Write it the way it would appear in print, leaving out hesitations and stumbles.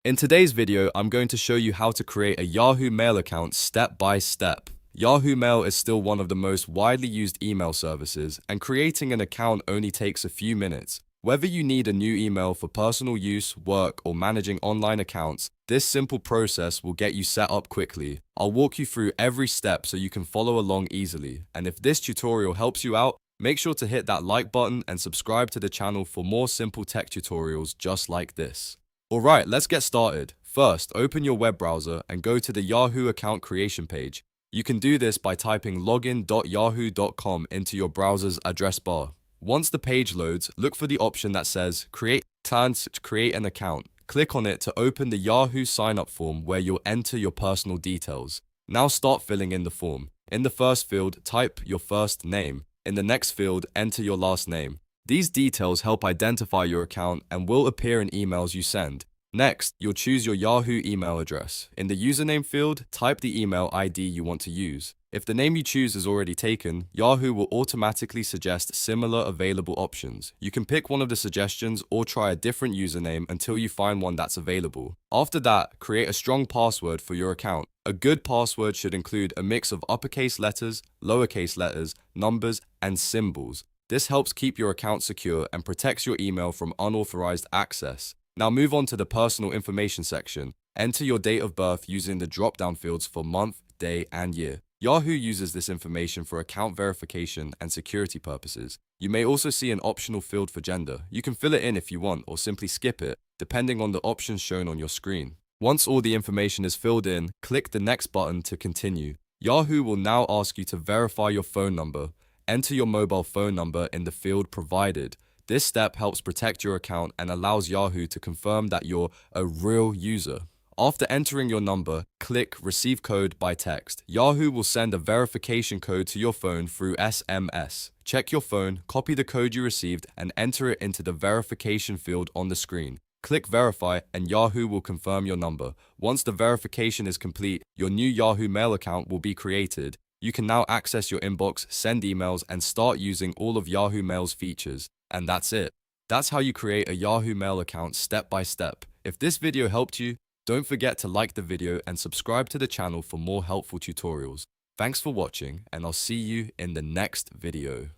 In today's video, I'm going to show you how to create a Yahoo Mail account step by step. Yahoo Mail is still one of the most widely used email services, and creating an account only takes a few minutes. Whether you need a new email for personal use, work, or managing online accounts, this simple process will get you set up quickly. I'll walk you through every step so you can follow along easily. And if this tutorial helps you out, make sure to hit that like button and subscribe to the channel for more simple tech tutorials just like this. Alright, let's get started. First, open your web browser and go to the Yahoo account creation page. You can do this by typing login.yahoo.com into your browser's address bar. Once the page loads, look for the option that says Create an account. Click on it to open the Yahoo sign-up form where you'll enter your personal details. Now start filling in the form. In the first field, type your first name. In the next field, enter your last name. These details help identify your account and will appear in emails you send. Next, you'll choose your Yahoo email address. In the username field, type the email ID you want to use. If the name you choose is already taken, Yahoo will automatically suggest similar available options. You can pick one of the suggestions or try a different username until you find one that's available. After that, create a strong password for your account. A good password should include a mix of uppercase letters, lowercase letters, numbers, and symbols. This helps keep your account secure and protects your email from unauthorized access. Now move on to the personal information section. Enter your date of birth using the drop-down fields for month, day, and year. Yahoo uses this information for account verification and security purposes. You may also see an optional field for gender. You can fill it in if you want or simply skip it, depending on the options shown on your screen. Once all the information is filled in, click the next button to continue. Yahoo will now ask you to verify your phone number. Enter your mobile phone number in the field provided. This step helps protect your account and allows Yahoo to confirm that you're a real user. After entering your number, click Receive Code by Text. Yahoo will send a verification code to your phone through SMS. Check your phone, copy the code you received, and enter it into the verification field on the screen. Click Verify and Yahoo will confirm your number. Once the verification is complete, your new Yahoo Mail account will be created. You can now access your inbox, send emails, and start using all of Yahoo Mail's features. And that's it. That's how you create a Yahoo Mail account step by step. If this video helped you, don't forget to like the video and subscribe to the channel for more helpful tutorials. Thanks for watching, and I'll see you in the next video.